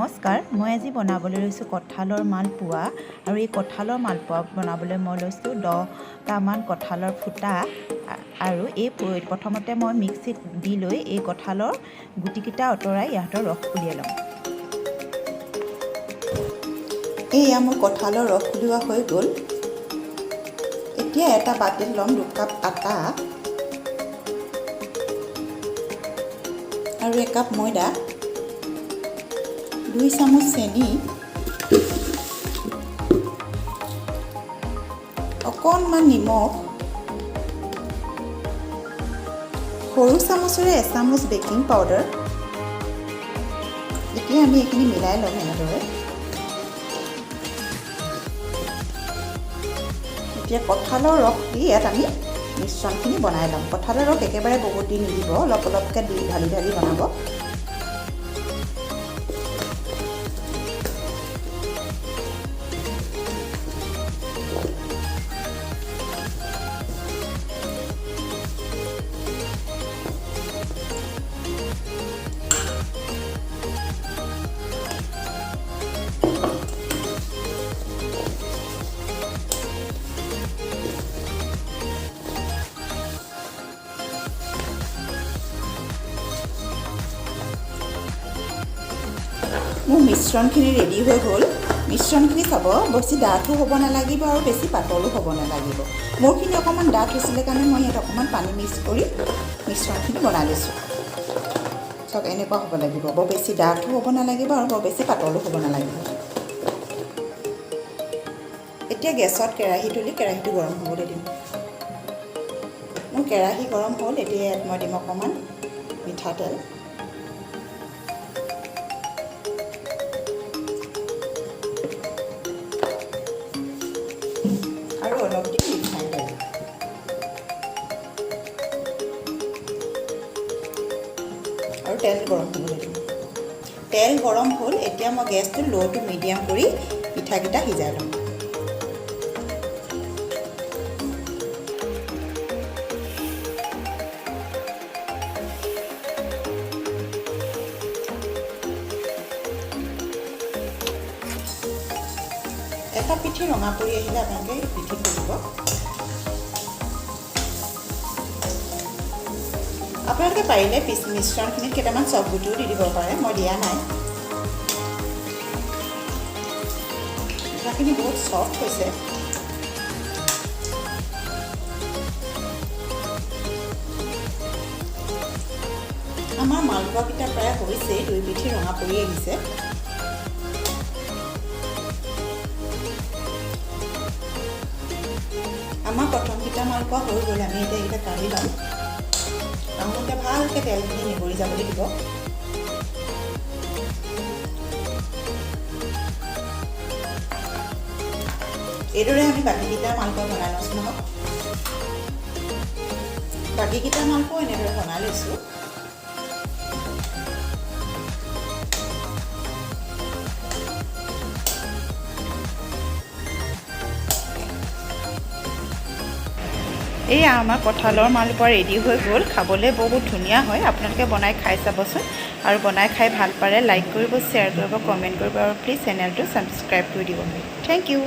নমস্কাৰ, মই আজি বনাবলৈ লৈছোঁ কঁঠালৰ মালপোৱা আৰু এই কঁঠালৰ মালপোৱা বনাবলৈ মই লৈছোঁ 10টামান কঁঠালৰ ফুটা আৰু প্ৰথমতে মই মিক্সিত দি লৈ এই কঁঠালৰ গুটিকেইটা আঁতৰাই ইহঁতৰ ৰস উলিয়াই ল'ম। এয়া মোৰ কঁঠালৰ ৰস উলিওৱা হৈ গ'ল। এতিয়া এটা বাতিত ল'ম 2 কাপ আটা আৰু 1 কাপ ময়দা, 2 চামুচ চেনি, অকণমান নিমখ, সৰু চামুচেৰে 1 চামুচ বেকিং পাউডাৰ। এতিয়া আমি এইখিনি মিলাই ল'ম এনেদৰে। এতিয়া কঁঠালৰ ৰস দি ইয়াত আমি মিশ্ৰণখিনি বনাই ল'ম। কঁঠালৰ ৰস একেবাৰে বহুত দি নিদিব, অলপ অলপকৈ দি ঢালি ঢালি বনাব। মোৰ মিশ্ৰণখিনি ৰেডি হৈ গ'ল। মিশ্ৰণখিনি চাব, বেছি ডাঠো হ'ব নালাগিব আৰু বেছি পাতলো হ'ব নালাগিব। মোৰখিনি অকণমান ডাঠ হৈছিলে কাৰণে মই ইয়াত অকণমান পানী মিক্স কৰি মিশ্ৰণখিনি বনাই লৈছোঁ। চাওক, এনেকুৱা হ'ব লাগিব, বৰ বেছি ডাঠো হ'ব নালাগিব আৰু বৰ বেছি পাতলো হ'ব নালাগিব। এতিয়া গেছত কেৰাহী তুলি কেৰাহীটো গৰম হ'বলৈ দিম। মোৰ কেৰাহী গৰম হ'ল। এতিয়া ইয়াত মই দিম অকণমান মিঠাতেল, আৰু অলপ দিম ৰিফাইন তেল। আৰু তেল গৰম হ'বলৈ দিম। তেল গৰম হ'ল। এতিয়া মই গেছটো ল' টু মিডিয়াম কৰি পিঠাকেইটা সিজাই ল'ম। এটা পিঠি ৰঙা পৰি আহিলে আপোনালোকে পিঠি কৰিব। আপোনালোকে পাৰিলে মিশ্ৰণখিনিত কেইটামান চফ গুটিও দি দিব পাৰে, মই দিয়া নাই। পিঠাখিনি বহুত চফ্ট হৈছে। আমাৰ মালপোৱাকেইটা প্ৰায় হৈছেই, 2 পিঠি ৰঙা পৰি আহিছে। আমাৰ প্ৰথমকেইটা মালপোৱা হৈ গ'ল। আমি এতিয়া এইকেইটা কাঢ়ি ল'ম। আহোঁতে ভালকৈ তেলখিনি নিগৰি যাবলৈ দিব। এইদৰে আমি বাকীকেইটা মালপোৱা বনাই লৈছোঁ নহয়। বাকীকেইটা মালপোৱা এনেদৰে বনাই লৈছোঁ। এয়া আমাৰ কঁঠালৰ মালপোৱা ৰেডি হৈ গ'ল। খাবলৈ বহুত ধুনীয়া হয়। আপোনালোকে বনাই খাই চাবচোন, আৰু বনাই খাই ভাল পালে লাইক কৰিব, শ্বেয়াৰ কৰিব, কমেণ্ট কৰিব, আৰু প্লিজ চেনেলটো ছাবস্ক্ৰাইব কৰি দিব। Thank U.